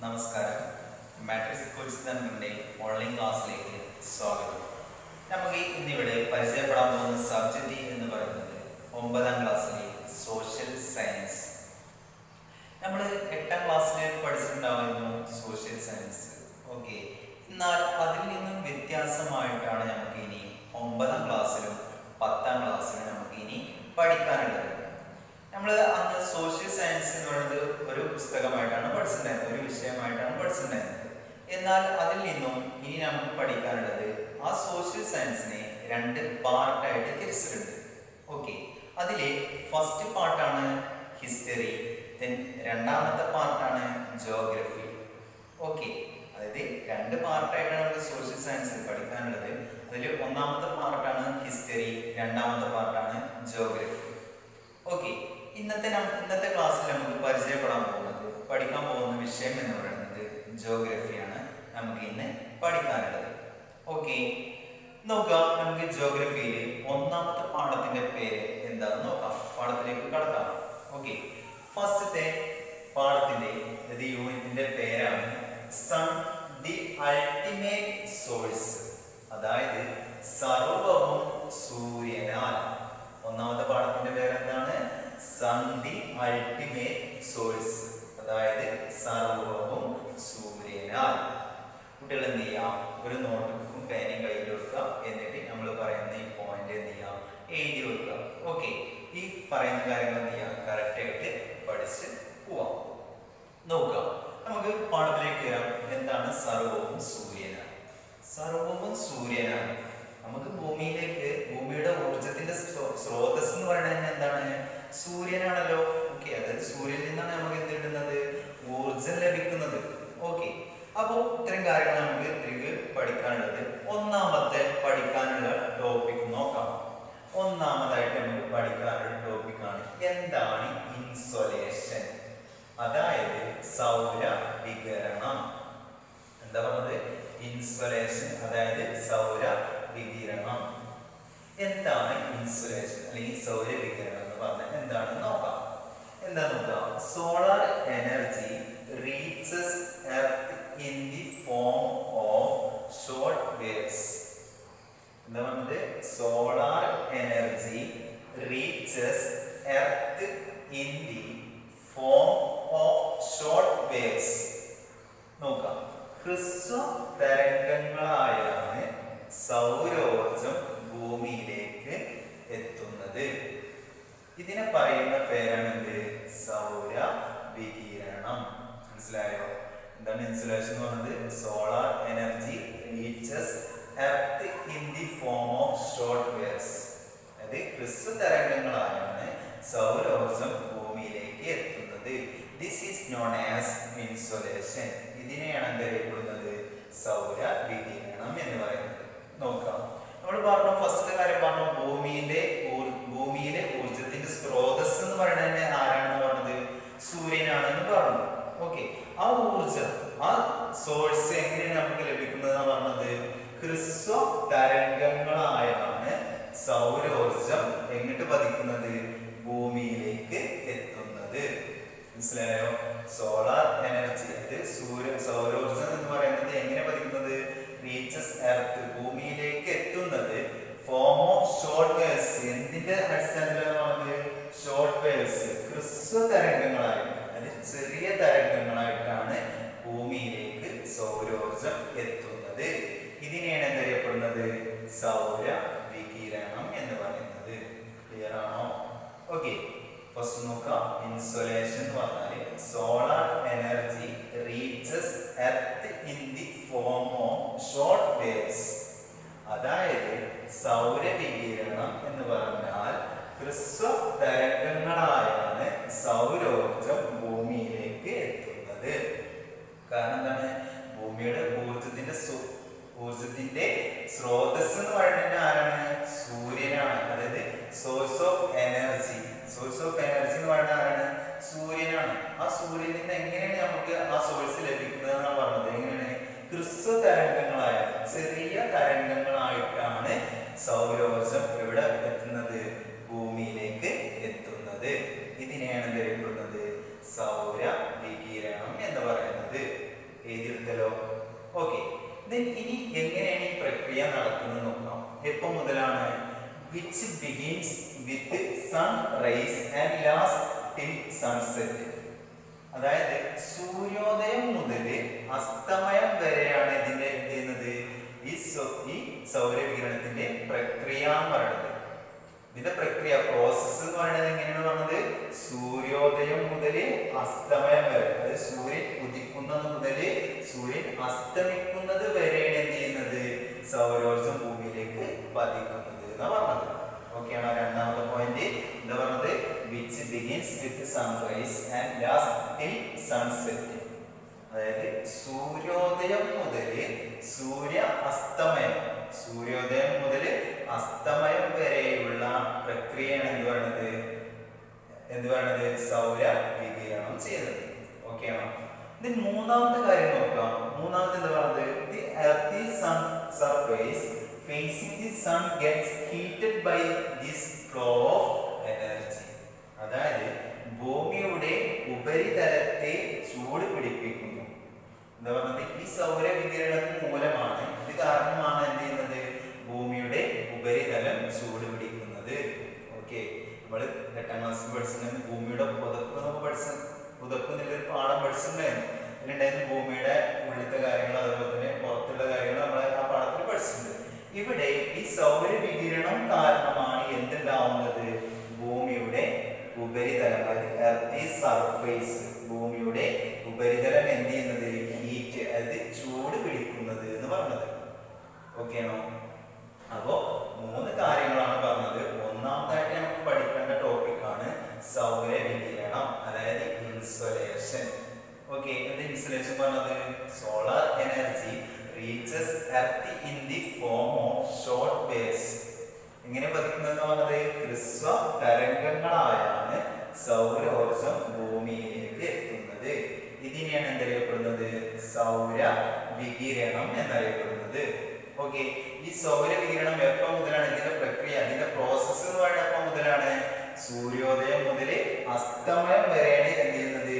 നമസ്കാരം. മാട്രിക്സ് കോഴ്സിന്റെ ഓൺലൈൻ ക്ലാസ്സിലേക്ക് സ്വാഗതം. നമുക്ക് ഇന്നിവിടെ പരിചയപ്പെടാൻ പോകുന്ന സബ്ജക്റ്റ് എന്ന് പറയുന്നത് 9ാം ക്ലാസ്സിലെ സോഷ്യൽ സയൻസ്. നമ്മൾ 8ാം ക്ലാസ്സിൽ പഠിച്ചിട്ടുണ്ടായിരുന്നു സോഷ്യൽ സയൻസ്. ഓക്കെ, എന്നാൽ അതിൽ നിന്നും വ്യത്യാസമായിട്ടാണ് നമുക്ക് ഇനി 9ാം ക്ലാസ്സിലും 10ാം ക്ലാസ്സിലും നമുക്ക് ഇനി പഠിക്കാനുള്ളത്. നമ്മൾ അന്ന് സോഷ്യൽ സയൻസ് എന്ന് പറയുന്നത് ഒരു പുസ്തകമായിട്ടാണ് പഠിച്ചിട്ടുണ്ടായിരുന്നത്, ഒരു വിഷയമായിട്ടാണ് പഠിച്ചിട്ടുണ്ടായിരുന്നത്. എന്നാൽ അതിൽ നിന്നും ഇനി നമുക്ക് പഠിക്കാനുള്ളത് ആ സോഷ്യൽ സയൻസിനെ 2 പാർട്ടായിട്ട് തിരിച്ചിട്ടുണ്ട്. ഓക്കെ, അതിലെ ഫസ്റ്റ് പാർട്ടാണ് ഹിസ്റ്ററി, രണ്ടാമത്തെ പാർട്ടാണ് ജോഗ്രഫി. ഓക്കെ, അതായത് 2 പാർട്ടായിട്ടാണ് നമുക്ക് സോഷ്യൽ സയൻസിൽ പഠിക്കാനുള്ളത്. അതിൽ ഒന്നാമത്തെ പാർട്ടാണ് ഹിസ്റ്ററി, രണ്ടാമത്തെ പാർട്ടാണ് ജോഗ്രഫി. ഓക്കെ, ഇന്നത്തെ ക്ലാസ്സിൽ നമുക്ക് പരിചയപ്പെടാൻ പോകുന്നത്, പഠിക്കാൻ പോകുന്ന വിഷയം എന്ന് പറയുന്നത് ജോഗ്രഫിയാണ്. നമുക്ക് ഇന്ന് പഠിക്കാനുള്ളത്. ഓക്കെ, നോക്കാം. നമുക്ക് ജോഗ്രഫിയിൽ ഒന്നാമത്തെ പാഠത്തിന്റെ പേര് എന്താണെന്ന് നോക്കാം. പാഠത്തിലേക്ക് കടക്കാം. ഓക്കെ, ഫസ്റ്റത്തെ പാഠത്തിന്റെ യൂണിറ്റിന്റെ പേരാണ് സൺ ദി അൾട്ടിമേറ്റ് സോഴ്സ്, അതായത് സർവ്വവും സൂര്യനാൽ. ഒന്നാമത്തെ പാഠത്തിന്റെ പേരെന്താണ്? സൺ ദി അൾട്ടിമേറ്റ് സോഴ്സ്, അതായത് സർവ്വവും സൂര്യനാൽ. കുട്ടികൾ എന്ത് ചെയ്യാം, ഒരു നോട്ട്ബുക്കും പേനയും കയ്യിൽ വെക്കുക. എന്നിട്ട് നമ്മൾ പറയുന്ന ഈ പോയിന്റ് എന്ത് ചെയ്യാം, എഴുതി വെക്കുക. ഓക്കെ, ഈ പറയുന്ന കാര്യങ്ങൾ എന്ത് ചെയ്യാം, കറക്റ്റ് ആയിട്ട് പഠിച്ച് പോവാം. നോക്കാം, നമുക്ക് പാഠത്തിലേക്ക് വരാം. എന്താണ് സർവ്വവും സൂര്യനാൽ? സർവ്വവും സൂര്യനാൽ. നമുക്ക് ഭൂമിയിലേക്ക്, ഭൂമിയുടെ ഊർജത്തിന്റെ സ്രോതസ് എന്ന് പറയുന്നത് എന്താണ്? സൂര്യനാണല്ലോ. ഓക്കെ, അതായത് സൂര്യനിൽ നിന്നാണ് നമുക്ക് എന്ത് കിട്ടുന്നത്? ഊർജം ലഭിക്കുന്നത്. ഓക്കെ, അപ്പോൾ ഇത്തരം കാര്യങ്ങൾ നമുക്ക് ഇതിലേക്ക് പഠിക്കാനുള്ളത്. ഒന്നാമത്തെ പഠിക്കാനുള്ള ടോപ്പിക് നോക്കാം. ഒന്നാമതായിട്ട് നമുക്ക് പഠിക്കാനുള്ള ടോപ്പിക്കാണ് എന്താണ് ഇൻസൊലേഷൻ, അതായത് സൗര വികിരണം. എന്താ പറഞ്ഞത്? ഇൻസൊലേഷൻ, അതായത് സൗര വികിരണം. എന്താണ് ഇൻസുലേഷൻ അല്ലെങ്കിൽ സൗര വികിരണം എന്ന് പറഞ്ഞാൽ എന്താണെന്ന് നോക്കാം. എന്താ നോക്കാം? Solar energy reaches earth in the form of short waves. എന്താ പറഞ്ഞത്? Solar energy reaches earth in the form of short waves. നോക്കാം, ഹ്രസ്വ തരംഗങ്ങളായാണ് സൗരോർജം ഭൂമിയിലേക്ക് എത്തുന്നത്. ഇതിനെ പറയുന്ന പേരാണ് എന്ത്? സൗര വികിരണം. മനസ്സിലായോ? എന്താണ് ഇൻസുലേഷൻ എന്ന് പറയുന്നത്? Solar energy reaches earth in the form of short waves, അതായത് ഹ്രസ്വ തരംഗങ്ങളായാണ് സൗരോർജം ഭൂമിയിലേക്ക് എത്തുന്നത്. This is known as insulation. ഇതിനെയാണ് അറിയപ്പെടുന്നത് സൗര വികിരണം എന്ന് പറയുന്നത്. നോക്കാം, നമ്മൾ പറഞ്ഞു, ഫസ്റ്റ് കാര്യം പറഞ്ഞു, ഭൂമിയിലെ ഊർജത്തിന്റെ സ്രോതസ് എന്ന് പറയുന്നത് ആരാണെന്ന് പറഞ്ഞത്? സൂര്യനാണെന്ന് പറഞ്ഞു. ഓക്കെ, ആ ഊർജം, ആ സോഴ്സ് എങ്ങനെയാണ് നമുക്ക് ലഭിക്കുന്നത് പറഞ്ഞത്? ഹ്രസ്വ തരംഗങ്ങളായാണ് സൗരോർജം എങ്ങോട്ട് പതിക്കുന്നത്? ഭൂമിയിലേക്ക് എത്തുന്നത്. മനസ്സിലായോ? സോളാർ എനർജി, അത് സൗരോർജം എന്ന് പറയുന്നത് എങ്ങനെ പതിക്കുന്നത്? റീച്ചസ് എർത്ത്, ഭൂമിയിലേക്ക് എത്തുന്നത് ഫോം ഓഫ് ഷോർട്ട് വേവ്സ്. എന്തിന്റെ അടിസ്ഥാനത്തിലാണ് പറഞ്ഞത്? ഷോർട്ട് വേവ്സ്, ഹ്രസ്വ തരംഗങ്ങളായി, അത് ചെറിയ തരംഗങ്ങളായിട്ടാണ് ഭൂമിയിലേക്ക് സൗരോർജം എത്തുന്നത്. ഇതിനെയാണ് എന്തറിയപ്പെടുന്നത്? സൗര വികിരണം എന്ന് പറയുന്നത്. ക്ലിയർ ആണോ? ഓക്കെ, ഫസ്റ്റ് നോക്കാം. ഇൻസൊലേഷൻ എന്ന് പറഞ്ഞാൽ solar energy reaches earth in the form of short waves, അതായത് സൗര വികിരണം എന്ന് പറഞ്ഞാൽ ഹ്രസ്വ തരംഗങ്ങളായാണ് സൗരോർജം ഭൂമിയിലേക്ക് എത്തുന്നത്. കാരണം എന്താണ്? ഭൂമിയുടെ ഊർജത്തിന്റെ സ്രോതസ് എന്ന് പറയുന്നത് ആരാണ്? സൂര്യനാണ്. അതായത് സോഴ്സ് ഓഫ് എനർജി എന്ന് പറയുന്നത് ആരാണ്? സൂര്യനാണ്. ആ സൂര്യനിൽ നിന്ന് എങ്ങനെയാണ് നമുക്ക് ആ സോഴ്സ് ലഭിക്കുന്നത് എന്നാണ് പറഞ്ഞത്. എങ്ങനെയാണ്? ഹ്രസ്വ തരംഗങ്ങളായ, ചെറിയ തരംഗങ്ങളായിട്ടാണ് സൗരോർജം എവിടെ എത്തുന്നത്? ഭൂമിയിലേക്ക് എത്തുന്നത്. ഇതിനെയാണ് അറിയപ്പെടുന്നത് സൗര വികിരണം എന്ന് പറയുന്നത്. Sunrise and last till sunset. അതായത് സൂര്യോദയം മുതൽ അസ്തമയം വരെയാണ് ഇതിന്റെ എന്ത് ചെയ്യുന്നത്, ഈ സൗരവികിരണത്തിന്റെ പ്രക്രിയ എന്ന് പറയുന്നത്. ഇതിന്റെ പ്രക്രിയ പ്രോസസ് എന്ന് പറയുന്നത് എങ്ങനെയാണ് പറഞ്ഞത്, സൂര്യോദയം മുതൽ അസ്തമയം വരെ, അതായത് സൂര്യൻ ഉദിക്കുന്നത് മുതൽ സൂര്യൻ അസ്തമിക്കുന്നത് വരെയാണ് എന്ത് ചെയ്യുന്നത്, സൗരോർജം ഭൂമിയിലേക്ക് പതിക്കുന്നത് എന്നാ പറഞ്ഞത്. ഓക്കെ ആണോ? രണ്ടാമത്തെ പോയിന്റ് എന്താ പറഞ്ഞത്, which begins with sunrise and last till sunset. അതായത് സൂര്യോദയം മുതൽ സൂര്യ അസ്തമയം, സൂര്യോദയം മുതൽ അസ്തമയം വരെയുള്ള പ്രക്രിയയാണ് എന്ത് പറയുന്നത് സൗര വികിരണം ചെയ്യുന്നത്. ഓക്കെ ആണോ? ഇത് മൂന്നാമത്തെ കാര്യം നോക്കാം. മൂന്നാമത്തെ എന്താ പറയുന്നത്, the earth sun surface facing the sun gets heated by this flow of energy. അതായത് ഭൂമിയുടെ ഉപരിതലത്തെ ചൂട് പിടിപ്പിക്കുന്നു. എന്താ പറഞ്ഞത്, ഈ സൗരവികിരണം മൂലമാണ്, ഇത് കാരണമാണ് എന്ത് ചെയ്യുന്നത്, ഭൂമിയുടെ ഉപരിതലം ചൂട് പിടിക്കുന്നത്. ഓക്കെ, നമ്മള് 8ാം ക്ലാസ്സിൽ പഠിച്ചിട്ടുണ്ടെങ്കിൽ ഭൂമിയുടെ പുതപ്പ് എന്നുള്ളൊരു പാഠം പഠിച്ചിട്ടുണ്ടായിരുന്നു. അതിലുണ്ടായിരുന്നു ഭൂമിയുടെ ഉള്ളിലത്തെ കാര്യങ്ങൾ, അതുപോലെ തന്നെ പുറത്തുള്ള കാര്യങ്ങൾ നമ്മൾ ആ പാഠത്തിൽ പഠിച്ചിട്ടുണ്ട്. ഇവിടെ ഈ സൗരവികിരണം കാരണമാണ് എന്തുണ്ടാവുന്നത്, ഭൂമിയുടെ ഉപരിതലം, അതായത് എർത്ത് സർഫേസ്, ഭൂമിയുടെ ഉപരിതലം എന്ത് ചെയ്യുന്നത്, ഹീറ്റ്, അതായത് ചൂട് പിടിക്കുന്നത് എന്ന് പറഞ്ഞത്. ഓക്കെ ആണോ? അപ്പോ 3 കാര്യങ്ങളാണ് പറഞ്ഞത്. ഒന്നാമതായിട്ട് നമുക്ക് പഠിക്കേണ്ട ടോപ്പിക്കാണ് സൗരവികിരണം, അതായത് ഇൻസൊലേഷൻ. ഓക്കെ, എന്താ ഇൻസൊലേഷൻ പറഞ്ഞത്, solar energy reaches earth in the form of short waves. എങ്ങനെ പതിക്കുന്നത് പറഞ്ഞത്, ഹ്രസ്വ തരംഗങ്ങളായാണ് സൗരോർജം ഭൂമിയിലേക്ക് എത്തുന്നത്. ഇതിനെയാണ് എന്തറിയപ്പെടുന്നത്, സൗര വികിരണം എന്നറിയപ്പെടുന്നത്. ഓക്കെ, ഈ സൗരവികിരണം എപ്പോൾ മുതലാണ്, ഇതിന്റെ പ്രക്രിയ, ഇതിന്റെ പ്രോസസ് എന്ന് പറയുന്നത് എപ്പോൾ മുതലാണ്, സൂര്യോദയം മുതൽ അസ്തമയം വരെയാണ് എന്ത് ചെയ്യുന്നത്,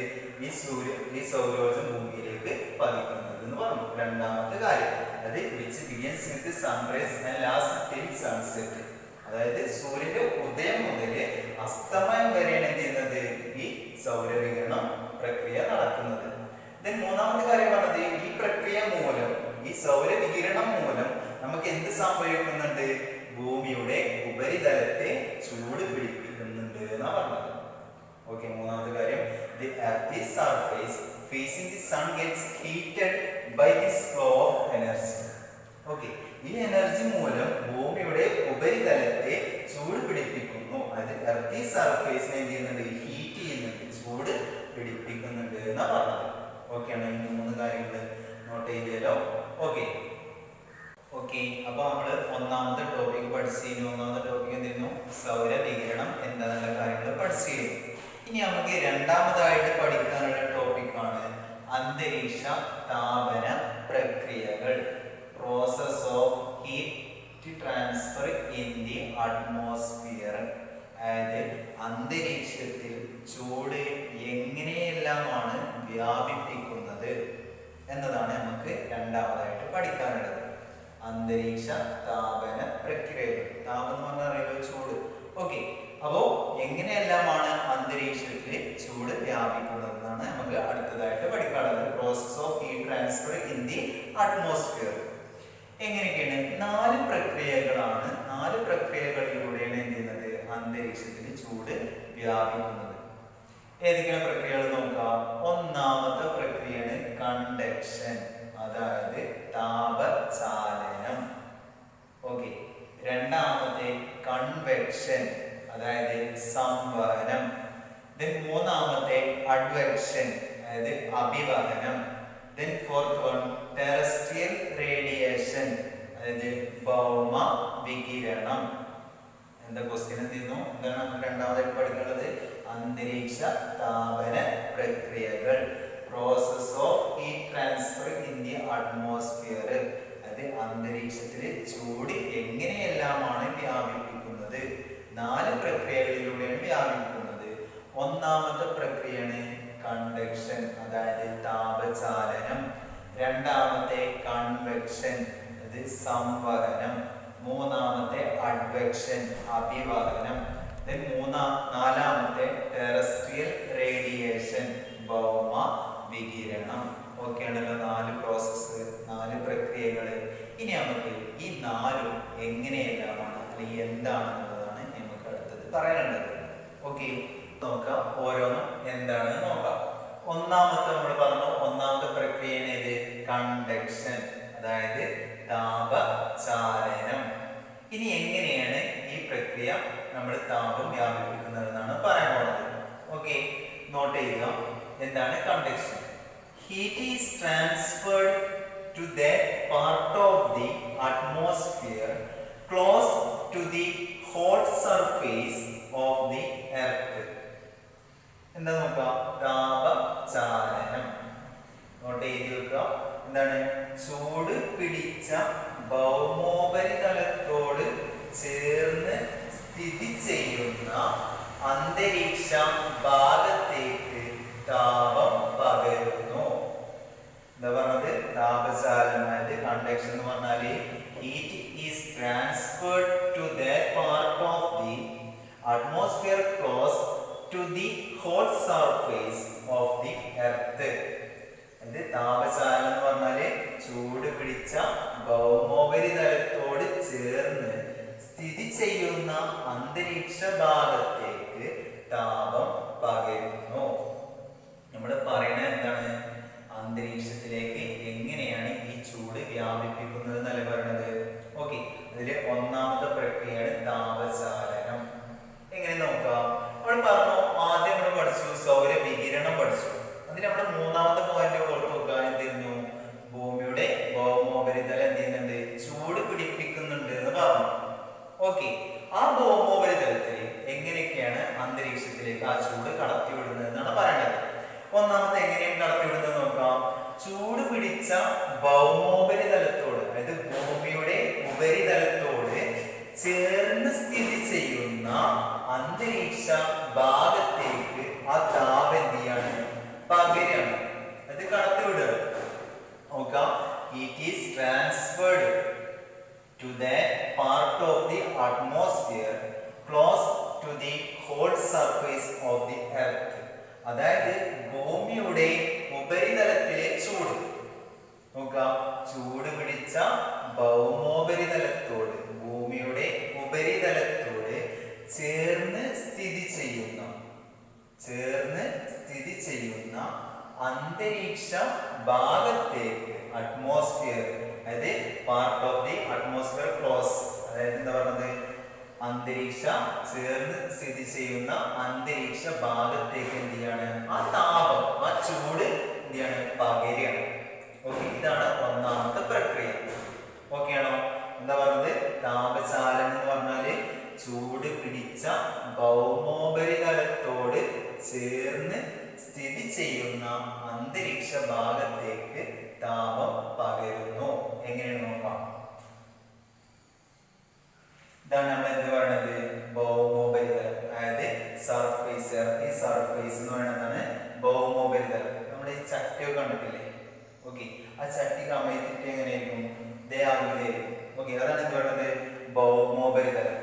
ഈ സൗരോർജം ഭൂമിയിലേക്ക് പതിക്കുന്നത് എന്ന് പറഞ്ഞു. രണ്ടാമത്തെ കാര്യം, അത് which begins with the sunrise and lasts till sunset. അതായത് സൂര്യന്റെ ഉദയം മുതൽ അസ്തമയം വരെയാണ് എന്ത് ചെയ്യുന്നത്, ഈ സൗരവികിരണം പ്രക്രിയ നടക്കുന്നത്. മൂന്നാമത്തെ കാര്യം പറഞ്ഞത്, ഈ പ്രക്രിയ മൂലം, ഈ സൗരവികിരണം മൂലം നമുക്ക് എന്ത് സംഭവിക്കുന്നുണ്ട്, ഭൂമിയുടെ ഉപരിതലത്തെ ചൂട് പിടിപ്പിക്കുന്നുണ്ട് എന്നാ പറഞ്ഞത്. ഓക്കെ, മൂന്നാമത്തെ കാര്യം, the earth's surface facing the sun gets heated by this flow of energy. Okay, ഈ എനർജി മൂലം ഭൂമിയുടെ ഉപരിതലത്തെ ചൂട് പിടിപ്പിക്കുന്നു. അതായത് എർത്ത് സർഫേസിനെ എന്ത് ചെയ്യുന്നുണ്ട്, ഹീറ്റ് ചെയ്യുന്നുണ്ട്, ചൂട് പിടിപ്പിക്കുന്നുണ്ട് എന്നാ പറഞ്ഞത്. ഓക്കെ ആണ്? ഈ 3 കാര്യങ്ങൾ നോട്ട് ചെയ്തല്ലോ. ഓക്കെ, അപ്പൊ നമ്മള് ഒന്നാമത്തെ ടോപ്പിക് പഠിച്ചിരുന്നു. ഒന്നാമത്തെ ടോപ്പിക് എന്തായിരുന്നു, സൗരവികിരണം എന്താണെന്നുള്ള കാര്യങ്ങൾ പഠിച്ചിരുന്നു. ഇനി നമുക്ക് രണ്ടാമതായിട്ട് പഠിക്കാനുള്ള ടോപ്പിക്കാണ് അന്തരീക്ഷ താപന പ്രക്രിയകൾ, process of heat transfer in the atmosphere. അതായത് അന്തരീക്ഷത്തിൽ ചൂട് എങ്ങനെയെല്ലാമാണ് വ്യാപിപ്പിക്കുന്നത് എന്നതാണ് നമുക്ക് രണ്ടാമതായിട്ട് പഠിക്കാനുള്ളത്. അന്തരീക്ഷ താപന പ്രക്രിയകൾ, താപം എന്ന് പറഞ്ഞാൽ അറിയുമല്ലോ, ചൂട്. ഓക്കെ, അപ്പോ എങ്ങനെയെല്ലാമാണ് അന്തരീക്ഷത്തിൽ ചൂട് വ്യാപിക്കുന്നതെന്നാണ് നമുക്ക് അടുത്തതായിട്ട് പഠിക്കാനുള്ളത്. Process of heat transfer in the atmosphere. എങ്ങനെയൊക്കെയാണ്, 4 പ്രക്രിയകളാണ്. 4 പ്രക്രിയകളിലൂടെയാണ് എന്ത് ചെയ്യുന്നത്, അന്തരീക്ഷത്തിൽ ചൂട് വ്യാപിക്കുന്നത്. ഏതൊക്കെയാണ് പ്രക്രിയകൾ നോക്കാം. ഒന്നാമത്തെ പ്രക്രിയയാണ് കണ്ടക്ഷൻ, അതായത് താപചാലനം. ഓക്കെ, രണ്ടാമത്തെ കൺവെക്ഷൻ, അതായത് സംവഹനം. മൂന്നാമത്തെ അഡ്വെക്ഷൻ, അതായത് അഭിവഹനം. ഫോർത്ത് വൺ ടെറസ്ട്രിയൽ റേഡിയേഷൻ, അതായത് ഭൗമ വികിരണം. എന്താ ക്വസ്റ്റ്യൻ എന്ത് ചെയ്യുന്നു, എന്താണ് നമുക്ക് രണ്ടാമതായിട്ട് പഠിക്കേണ്ടത്, അന്തരീക്ഷ താപന പ്രക്രിയകൾ, process of heat transfer in the atmosphere. അത് അന്തരീക്ഷത്തിൽ ചൂട് എങ്ങനെയെല്ലാമാണ് വ്യാപിപ്പിക്കുന്നത്. 4 പ്രക്രിയകളിലൂടെയാണ് വ്യാപിക്കുന്നത്. ഒന്നാമത്തെ പ്രക്രിയയാണ് കണ്ടക്ഷൻ, അതായത് താപചാലനം. രണ്ടാമത്തെ കൺവെക്ഷൻ, അത് സംവഹനം. മൂന്നാമത്തെ അഡ്വെക്ഷൻ, അഭിവഹനം. മൂന്നാമത്തെ നാലാമത്തെ ടെറസ്ട്രിയൽ റേഡിയേഷൻ, ഭൗമ വികിരണം. ഓക്കെ ആണല്ലോ, 4 പ്രോസസ്സ്, 4 പ്രക്രിയകൾ. ഇനി നമുക്ക് ഈ 4 എങ്ങനെയെല്ലാമാണ് അല്ലെങ്കിൽ എന്താണെന്നുള്ളതാണ് നമുക്ക് അടുത്തത് പറയാനുള്ളത്. ഓക്കെ, നോക്കാം ഓരോന്നും എന്താണെന്ന് നോക്കാം. ഒന്നാമത്തെ നമ്മൾ പറഞ്ഞു, ഒന്നാമത്തെ പ്രക്രിയയാണ് ഇത് കണ്ടക്ഷൻ, അതായത് താപചാലനം. ഇനി എങ്ങനെയാണ് ഈ പ്രക്രിയ നമ്മൾ താപം വ്യാപിപ്പിക്കുന്നത് എന്നാണ് പറയാൻ പോകുന്നത്. ഓക്കെ, നോട്ട് ചെയ്യുക. എന്താണ് conduction? Heat is transferred to that part of the atmosphere close to the hot surface of the earth. എന്താ നോക്കാം, താപചാലനം. നോട്ട് ചെയ്ത് വെക്കുക. എന്താണ്? ചൂട് പിടിച്ച ഭൗമോപരിതലത്തോട് ചേർന്ന് സ്ഥിതി ചെയ്യുന്ന അന്തരീക്ഷ ഭാഗത്തേക്ക് താപം പകരുന്നു. എന്താ പറഞ്ഞത്? താപചാലനം, അതായത് കണ്ടക്ഷൻ എന്ന് പറഞ്ഞാല് heat is transferred to that part of the atmosphere close to the hot surface of the earth. ഇത് താപചാലനം എന്ന് പറഞ്ഞാല് ചൂട് പിടിച്ച ഭൗമോപരിതലത്തോട് ചേർന്ന് സ്ഥിതി ചെയ്യുന്ന അന്തരീക്ഷ ഭാഗത്തേക്ക് താപം പകരുന്നു. നമ്മൾ പറയുന്നത് എന്താണ്? അന്തരീക്ഷത്തിലേക്ക് എങ്ങനെയാണ് ഈ ചൂട് വ്യാപിപ്പിക്കുന്നത് എന്നല്ല പറയുന്നത്. ഓക്കെ, അതില് ഒന്നാമത്തെ പ്രക്രിയയാണ് താപചാലനം. എങ്ങനെ നോക്കാം? നമ്മൾ പറഞ്ഞു, ആദ്യം നമ്മൾ പഠിച്ചു സൗരവികിരണം പഠിച്ചു. അതിൽ നമ്മുടെ മൂന്നാമത്തെ പോയിന്റ് ഓർത്ത് നോക്കുക. എന്തിരുന്നു? ഭൂമിയുടെ ഭൗമോപരിതലം എന്ത് ചെയ്യുന്നുണ്ട്? ചൂട് പിടിപ്പിക്കുന്നുണ്ട് എന്ന് പറഞ്ഞു. ഓക്കെ, ആ ഭൗമോപരിതലത്തിൽ എങ്ങനെയൊക്കെയാണ് അന്തരീക്ഷത്തിലേക്ക് ആ ചൂട് കടത്തിവിടുന്നത് എന്നാണ് പറയുന്നത്. ഒന്നാമത്തെ എങ്ങനെയാണ് കടത്തിവിടുന്നത് നോക്കാം. ചൂട് പിടിച്ച ഭൗമോപരിതലത്തോട്, അതായത് ഭൂമിയുടെ ഉപരിതലത്തോട് ചേർന്ന് സ്ഥിതി ചെയ്യുന്ന അന്തരീക്ഷ ഭാഗത്തേക്ക് ആ താപം എന്ത് ചെയ്യാണ്? പകരാണ്. അത് കടത്തിവിടുക. നോക്കാം. It is transferred to that part of the atmosphere close to the hot surface of the earth. അതായത് ഭൂമിയുടെ ഉപരിതലത്തിലെ ചൂട്. നോക്കാം, ചൂട് പിടിച്ച ഭൗമോപരിതലത്തോട്, ഭൂമിയുടെ ഉപരിതലത്തോട് ചേർന്ന് സ്ഥിതി ചെയ്യുന്ന അന്തരീക്ഷ ഭാഗത്തേക്ക്, അറ്റ്മോസ്ഫിയർ, അതായത് part of the atmosphere close, അതായത് എന്താ പറയുന്നത്? അന്തരീക്ഷ ചേർന്ന് സ്ഥിതി ചെയ്യുന്ന അന്തരീക്ഷ ഭാഗത്തേക്ക് എന്ത് ചെയ്യാണ്? ആ താപം, ആ ചൂട് എന്ത് ചെയ്യാണ്? പകരുകയാണ്. ഓക്കെ, ഇതാണ് ഒന്നാമത്തെ പ്രക്രിയ. ഓക്കെ ആണോ? എന്താ പറയുന്നത്? താപചാലനം എന്ന് പറഞ്ഞാല് ചൂട് പിടിച്ച ഭൗമോപരിതലത്തോട് ചേർന്ന് സ്ഥിതി ചെയ്യുന്ന അന്തരീക്ഷ ഭാഗത്തേക്ക് താപം പകരുന്നു. എങ്ങനെയാണ് നോക്കാം. ഇതാണ് നമ്മൾ എന്ത് പറയുന്നത്? ഭൗമോപരിതലം, അതായത് സർഫേസ്, എർത്തി സർഫേസ് എന്ന് പറയുന്നതാണ് ഭൗമോപരിതലം. നമ്മുടെ ഈ ചട്ടിയൊക്കെ കണ്ടിട്ടില്ലേ? ഓക്കെ, ആ ചട്ടി കമഴ്ത്തിട്ട് എങ്ങനെയായിരിക്കും? ഇതേ ആകൃതിയായിരിക്കും. ഓക്കെ, അതാണ് എന്ത് പറയുന്നത്? ഭൗമോപരിതലം.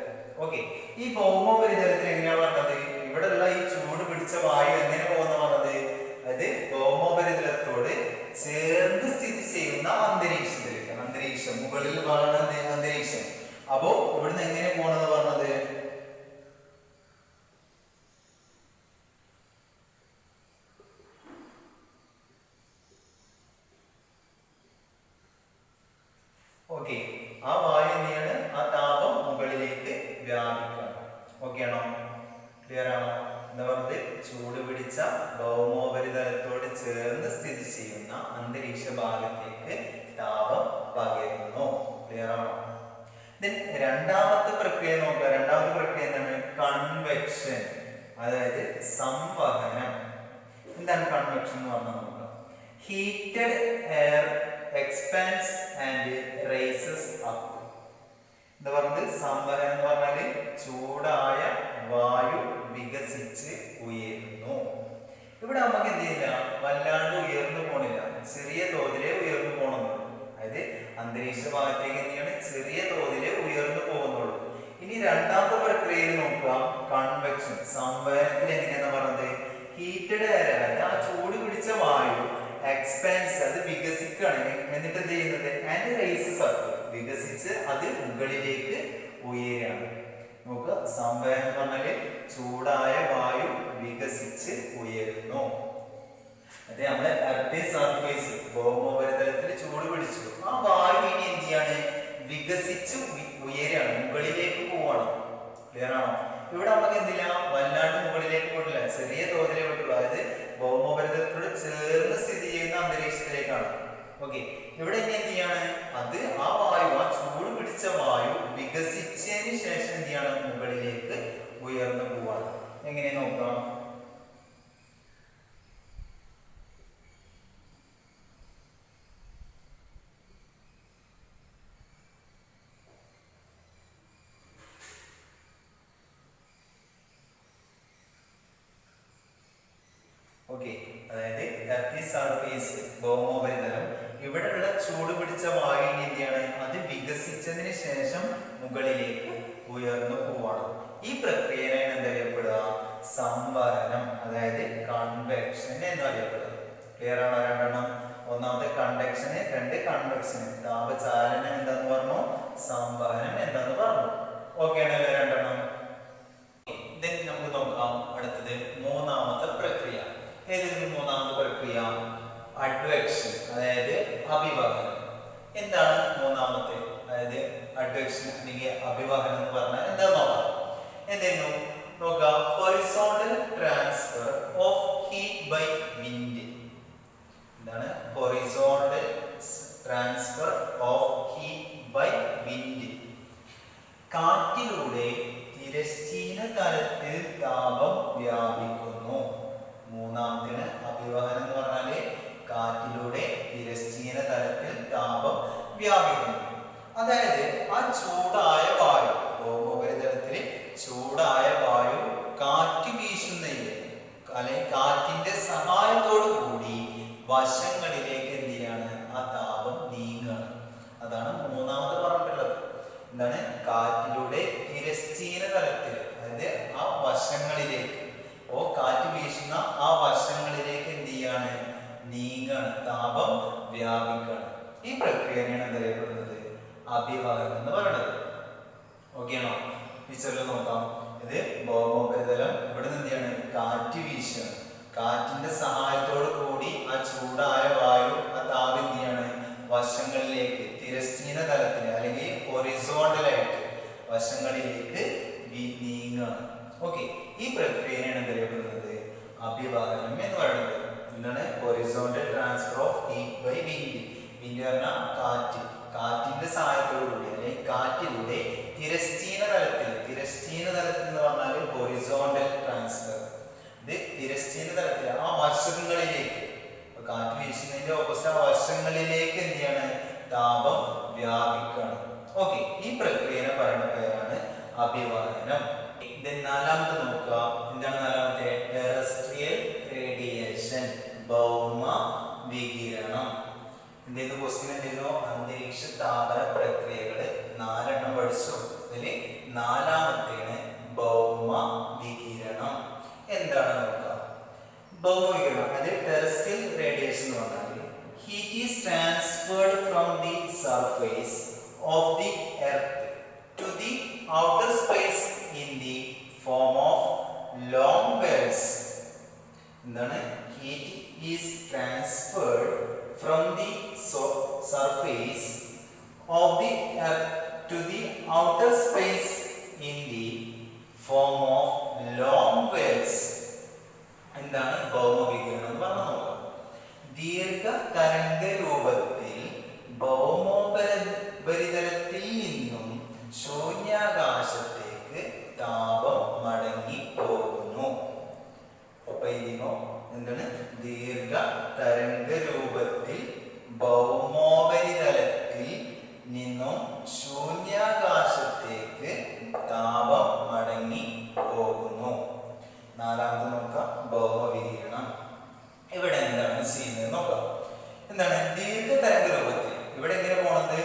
ഓക്കെ, ഈ ഭൗമോപരിതലത്തിൽ എങ്ങനെയാണ് പറഞ്ഞത്? ഇവിടെയുള്ള ഈ ചൂട് പിടിച്ച വായു എങ്ങനെ പോകുന്ന പറഞ്ഞത്? അത് ഭൗമോപരിതലത്തോട് ചേർന്ന് സ്ഥിതി ചെയ്യുന്ന അന്തരീക്ഷത്തിലേക്ക്, അന്തരീക്ഷം മുകളിൽ പറയുന്ന അന്തരീക്ഷം. അപ്പോ ഇവിടുന്ന് എങ്ങനെ പോണെന്ന് പറഞ്ഞത്? ഓക്കെ, ആ വായു എന്താണ്? ആ താപം മുകളിലേക്ക് വ്യാപിക്കണം. ഓക്കെ ആണോ? ക്ലിയർ ആണോ? എന്താ പറഞ്ഞത്? ചൂട് പിടിച്ച ഭൗമോപരിതലത്തോട് ചേർന്ന് സ്ഥിതി ചെയ്യുന്ന അന്തരീക്ഷ ഭാഗത്തേക്ക് താപം പകരുന്നു. ക്ലിയർ ആണോ? രണ്ടാമത്തെ പ്രക്രിയ നോക്കുക. രണ്ടാമത്തെ പ്രക്രിയ എന്താണ്? കൺവെക്ഷൻ, അതായത് സംവഹനം. എന്താണ് കൺവെക്ഷൻ എന്ന് പറഞ്ഞാൽ നോക്കാം. Heated air expands and rises up. എന്താ പറഞ്ഞത്? സംവഹനം എന്ന് പറഞ്ഞാല് ചൂടായ വായു വികസിച്ച് ഉയരുന്നു. ഇവിടെ നമുക്ക് എന്ത് ചെയ്യില്ല? വല്ലാണ്ട് ഉയർന്നു പോണില്ല, ചെറിയ തോതിലെ ഉയർന്നു പോകണമെന്നുള്ളൂ. അതായത് അന്തരീക്ഷ ഭാഗത്തേക്ക് എന്ത് ചെയ്യാണ്? ചെറിയ തോതിലെ ഉയർന്നു പോകുന്നുള്ളൂ. ഇനി രണ്ടാമത്തെ പ്രക്രിയയിൽ നോക്കാം, കൺവെക്ഷൻ. സംവഹനത്തിൽ എങ്ങനെയാന്ന് പറഞ്ഞത്, ഹീറ്റഡ് എയർ, ആ ചൂട് പിടിച്ച വായു എക്സ്പാൻസ്, അത് വികസിക്കുകയാണ്. എന്നിട്ട് എന്ത് ചെയ്യുന്നത്, ആൻഡ് റൈസസ് അപ്പ്, വികസിച്ച് അത് മുകളിലേക്ക് ഉയരുകയാണ്. നോക്കുക, സംവഹനം എന്ന് പറഞ്ഞാല് ചൂടായ വായു വികസിച്ച് ഉയരുന്നു. അതെ, നമ്മള് എർത്ത് സർഫേസ്, ഭൗമോപരിതലത്തിൽ ചൂട് പിടിച്ചു, ആ വായു ഇനി എന്ത് ചെയ്യാണ്, വികസിച്ച് ഉയരാണ്, മുകളിലേക്ക് പോവാണ്. ക്ലിയർ ആണോ? ഇവിടെ നമുക്ക് എന്തില്ല, വല്ലാണ്ട് മുകളിലേക്ക് പോയിട്ടില്ല, ചെറിയ തോതിലേ പോയിട്ടുള്ളൂ. അതായത് ഭൗമോപരിതലത്തോട് ചേർന്ന് സ്ഥിതി ചെയ്യുന്ന അന്തരീക്ഷത്തിലേക്കാണ്. ഓക്കെ, ഇവിടെ ഇനി എന്ത് ചെയ്യാണ്, അത് ആ വായു, ആ ചൂട് പിടിച്ച വായു വികസിച്ചതിന് ശേഷം എന്ത് ചെയ്യാണ്, മുകളിലേക്ക് ഉയർന്നു പോവാണ്. എങ്ങനെ നോക്കാം. ഓക്കെ, അതായത് എർത്ത് സർഫേസ്, ഭൗമോപരിതലം, ഇവിടെയുള്ള ചൂട് പിടിച്ച വായു എന്ത് ചെയ്യാണ്, അത് വികസിച്ചതിന് ശേഷം മുകളിലേക്ക് ഉയർന്നു പോവാണ്. ഈ പ്രക്രിയയാണ് എന്തറിയപ്പെടുക, സംവഹനം, അതായത് കൺവെക്ഷൻ എന്ന് അറിയപ്പെടുന്നത്. ക്ലിയർ ആണോ? രണ്ടെണ്ണം, ഒന്നാമത്തെ കണ്ടക്ഷന്, രണ്ട് കൺവെക്ഷന്. താപചാലനം എന്താന്ന് പറഞ്ഞു, സംവഹനം എന്താന്ന് പറഞ്ഞു. ഓക്കെ ആണല്ലോ രണ്ടെണ്ണം. നമുക്ക് നോക്കാം അടുത്തത് മൂന്നാമത്തെ പ്രക്രിയ. ഏതൊരു മൂന്നാമത്തെ പ്രക്രിയ, അഡ്വെക്ഷൻ, അതായത് അഭിവാഹനം. എന്താണ് മൂന്നാമത്തെ, അതായത് അഡ്വെക്ഷൻ അല്ലെങ്കിൽ അഭിവാഹനം എന്ന് പറഞ്ഞാൽ എന്താന്ന് നോക്കാം. എന്തായിരുന്നു നോക്കാം, horizontal transfer of heat by wind. എന്താണ് horizontal transfer of heat by wind? കാറ്റിലൂടെ തിരശ്ചീന തലത്തിൽ താപം വ്യാപിക്കുന്നു. മൂന്നാമത്തിന് അഭിവാഹനം എന്ന് പറഞ്ഞാല് കാറ്റിലൂടെ തിരശ്ചീന തലത്തിൽ താപം വ്യാപിക്കുന്നു. അതായത് ആ ചൂടായ വായു, ഭൗമോപരിതലത്തിൽ ചൂടായ വായു കാറ്റ് വീശുന്നതിന് അല്ലെങ്കിൽ കാറ്റിന്റെ സഹായത്തോടു കൂടി വശങ്ങളിലേക്ക് എന്ത് ചെയ്യാണ്, ആ താപം നീങ്ങുകയാണ്. അതാണ് മൂന്നാമത് പറഞ്ഞിട്ടുള്ളത്. എന്താണ്, കാറ്റിലൂടെ തിരശ്ചീന തലത്തിൽ, അതായത് ആ വശങ്ങളിലേക്ക്, കാറ്റ് വീശുന്ന ആ വശങ്ങളിലേക്ക് എന്ത് ചെയ്യാണ്, നീങ്ങാണ്, താപം വ്യാപിക്കാണ്. ഈ പ്രക്രിയയാണ് എന്തറിയപ്പെടുന്നത്, അഭിവാഹനം എന്ന് പറയുന്നത്. ഓക്കെ ആണോ? പിക്ചറിൽ നോക്കാം. ഇത് ഭൗമോപരിതലം, ഇവിടെ നിന്ന് എന്ത് ചെയ്യാണ്, കാറ്റ് വീശുകയാണ്. കാറ്റിന്റെ സഹായത്തോടു കൂടി ആ ചൂടായ വായു, ആ താപം എന്ത് ചെയ്യാണ്, വശങ്ങളിലേക്ക്, തിരശ്ചീന തലത്തിൽ അല്ലെങ്കിൽ ഹൊറിസോണ്ടലായിട്ട് വശങ്ങളിലേക്ക് നീങ്ങാണ്. ഓക്കെ, ഈ പ്രക്രിയയാണ് എന്തറിയപ്പെടുന്നത്, അഭിവാഹനം എന്ന് പറയുന്നത്. എന്താണ്, horizontal transfer of heat by wind. Wind പറഞ്ഞാൽ കാറ്റ്, കാറ്റിന്റെ സഹായത്തോടു കൂടി അല്ലെങ്കിൽ കാറ്റിലൂടെ തിരശ്ചീന തലത്തിൽ, തിരശ്ചീന തലത്തിൽ എന്ന് പറഞ്ഞാൽ ഹൊറിസോണ്ടൽ ട്രാൻസ്ഫർ, ഇത് തിരശ്ചീന തലത്തിൽ ആ വശങ്ങളിലേക്ക്, കാറ്റ് വീശുന്നതിന്റെ ഓപ്പോസിറ്റ് ആ വശങ്ങളിലേക്ക് എന്ത് ചെയ്യാണ്, താപം വ്യാപിക്കുകയാണ്. ഓക്കെ, ഈ പ്രക്രിയനെ പറയുന്ന പേരാണ് അഭിവാഹനം. നാലാമത്തെ നോക്കുക. എന്താണ് നാലാമത്തെ, ടെറസ്ട്രിയൽ റേഡിയേഷൻ, ഭൗമ വികിരണം. എന്തെങ്കിലും ക്വസ്റ്റ്യൻ എന്തെങ്കിലും അന്തരീക്ഷ താപന പ്രക്രിയകള് 4 പഠിച്ചു. ഇതില് നാലാമത്തേണ് ഭൗമ വികിരണം. എന്താണ് നോക്കുക. ഭൗമ വികിരണം, അതായത് ടെറസ്ട്രിയൽ റേഡിയേഷൻ എന്ന് പറഞ്ഞാൽ heat is transferred from the surface of the earth to the outer space in the form of long waves. എന്താണ്, heat is transferred from the surface of the earth to the outer space in the form of long waves. എന്താണ് ഭൗമവികിരണം എന്ന് പറഞ്ഞു നോക്കാം. ദീർഘ തരംഗ രൂപത്തിൽ ഭൗമോപരിതലത്തിൽ നിന്നും ശൂന്യാകാശത്തേക്ക് താപം മടങ്ങി പോകുന്നു. അപ്പൊ ഇതിനോ എന്താണ്, ദീർഘ തരംഗ രൂപത്തിൽ ഭൗമോപരിതലത്തിൽ നിന്നും ശൂന്യാകാശത്തേക്ക് താപം മടങ്ങി പോകുന്നു. നാലാമത് നോക്കാം, ഭൗമവികിരണം. ഇവിടെ എന്താണ് ചെയ്യുന്നത് നോക്കാം. എന്താണ്, ദീർഘ തരംഗ രൂപത്തിൽ ഇവിടെ എങ്ങനെ പോണത്,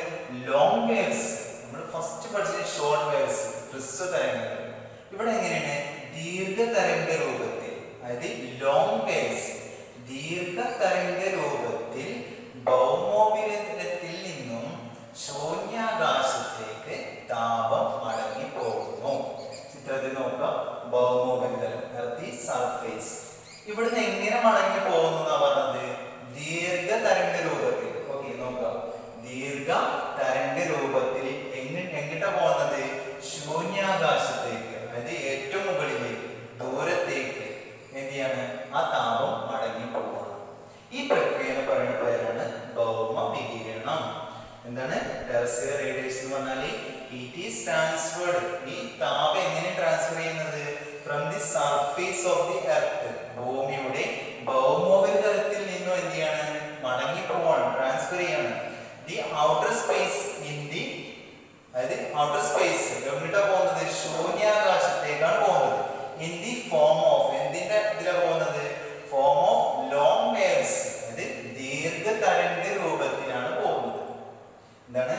ലോങ് വേവ്സ്. നമ്മൾ ഫസ്റ്റ് പഠിച്ചത് ഷോർട്ട് വേവ്സ്, ഹ്രസ്വ തരംഗങ്ങൾ. ഇവിടെ എങ്ങനെയാണ് ദീർഘതരംഗ രൂപത്തിൽ, അതായത് ലോങ് വേവ്സ്, ദീർഘതരംഗ രൂപത്തിൽ ഭൗമോപരിതലത്തിൽ നിന്നും ശൂന്യാകാശത്തേക്ക് താപം മടങ്ങി പോകുന്നു. ചിത്രത്തിൽ നോക്കാം, ഭൗമോപരിതലം എർത്ത് സർഫേസ്. ഇവിടുന്ന് എങ്ങനെ മടങ്ങി പോകുന്നു എന്നാ പറഞ്ഞത്? ദീർഘതരംഗ രൂപത്തിൽ. ഓക്കെ, നോക്കാം, ദീർഘതരംഗ രൂപത്തിൽ എങ്ങിട്ടാ പോകുന്നത്? ശൂന്യാകാശത്തേക്ക്, അതായത് ഏറ്റവും മുകളിലേക്ക്, ദൂരത്തേക്ക് എന്ത് ചെയ്യാണ്? ആ താപം മടങ്ങി പോകണം. ഈ പ്രക്രിയ പറയുന്ന പേരാണ് ഭൗമ വികിരണം. എന്താണ് ടെറസ്ട്രിയൽ റേഡിയേഷൻ എന്ന് പറഞ്ഞാൽ ഇറ്റ് ഈസ് ട്രാൻസ്ഫേർഡ്. ഈ താപം എങ്ങനെ ട്രാൻസ്ഫർ ചെയ്യുന്നത്? From the surface of the earth, ഭൂമിയുടെ ഭൗമോപരിതലത്തിൽ നിന്നും എന്ത് ചെയ്യാണ്? മടങ്ങി പോവാണ്, ട്രാൻസ്ഫർ ചെയ്യാണ്. The outer space in the, അതായത് ഔട്ടർ സ്പേസ് എവിടെയാ പോകുന്നത്? ശൂന്യാകാശത്തേക്കാണ് പോകുന്നത്. ഇൻ ദി ഫോം ഓഫ്, എന്തിന്റെ ഇതിലാണ് പോകുന്നത്? ഫോം ഓഫ് ലോങ് വേവ്സ്, അതായത് ദീർഘതരംഗ രൂപത്തിലാണ് പോകുന്നത്. എന്താണ്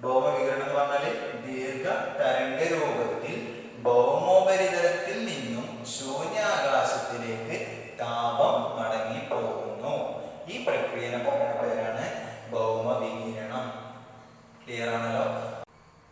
ഭൗമവികിരണം എന്ന് പറഞ്ഞാല്? ദീർഘതരംഗ രൂപത്തിൽ ഭൗമോപരിതലത്തിൽ നിന്നും ശൂന്യാകാശത്തിലേക്ക് താപം മടങ്ങി പോകുന്നു. ഈ പ്രക്രിയ പറയുന്ന പേരാണ് ഭൗമവികിരണം. ക്ലിയർ ആണല്ലോ?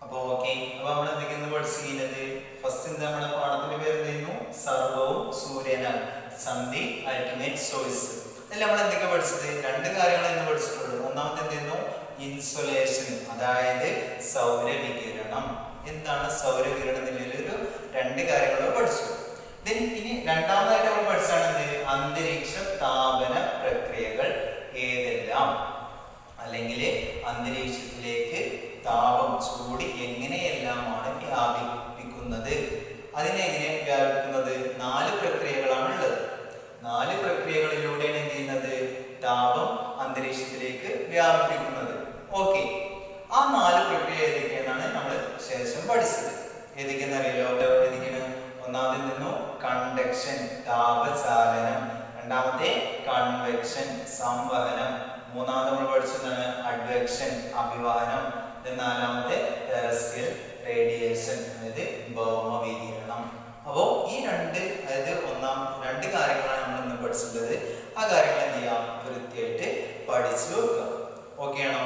അപ്പൊ ഓക്കെ, അപ്പൊ നമ്മൾ എന്തൊക്കെയാണ് പഠിച്ചിരിക്കുന്നത്? ഫസ്റ്റ് എന്താ നമ്മുടെ പാഠത്തിന്റെ പേര് എന്തായിരുന്നു? സർവവും സൂര്യനാൽ, സന്ധി അൾട്ടിമേറ്റ് ചോയ്സ്. ഇതിൽ നമ്മൾ എന്തൊക്കെ പഠിച്ചത്? രണ്ട് കാര്യങ്ങൾ എന്ന് പഠിച്ചിട്ടുള്ളൂ. ഒന്നാമത്തെ എന്തായിരുന്നു? ഇൻസുലേഷൻ, അതായത് സൗരവികിരണം. എന്താണ് സൗരവികിരണം എന്നുള്ളൊരു രണ്ട് കാര്യങ്ങൾ പഠിച്ചു. ഇനി രണ്ടാമതായിട്ട് നമ്മൾ പഠിച്ചാണ് അന്തരീക്ഷ താപന പ്രക്രിയകൾ ഏതെല്ലാം, അല്ലെങ്കിൽ അന്തരീക്ഷത്തിലേക്ക് താപം, ചൂട് എങ്ങനെയെല്ലാമാണ് വ്യാപിപ്പിക്കുന്നത്, അതിനെങ്ങനെ വ്യാപിക്കുന്നത്? 4 പ്രക്രിയകളാണ് ഉള്ളത്. 4 പ്രക്രിയകളിലൂടെയാണ് എന്ത് ചെയ്യുന്നത്? താപം അന്തരീക്ഷത്തിലേക്ക് വ്യാപിപ്പിക്കുന്നത്. ഓക്കെ, ആ 4 പ്രക്രിയ ഏതൊക്കെയാണെന്നാണ് നമ്മൾ ശേഷം പഠിച്ചത്. ഏതൊക്കെയെന്ന് അറിയാലോ? ഏതൊക്കെയാണ്? ഒന്നാമത് നിന്നു കണ്ടക്ഷൻ, താപചാലനം. രണ്ടാമത്തെ കൺവെക്ഷൻ, സംവഹനം. മൂന്നാമത് നമ്മൾ പഠിച്ചതാണ് അഡ്വെക്ഷൻ, അഭിവാഹനം. നാലാമത്തെ ടെറസ്ട്രിയൽ റേഡിയേഷൻ, അതായത് ഭൗമവികിരണം. അപ്പോൾ ഈ അതായത് രണ്ട് കാര്യങ്ങളാണ് നമ്മൾ ഇന്ന് പഠിച്ചിട്ടുള്ളത്. ആ കാര്യങ്ങൾ എന്ത് ചെയ്യാം? വൃത്തിയായിട്ട് പഠിച്ചു വെക്കുക. ഓക്കെ ആണോ?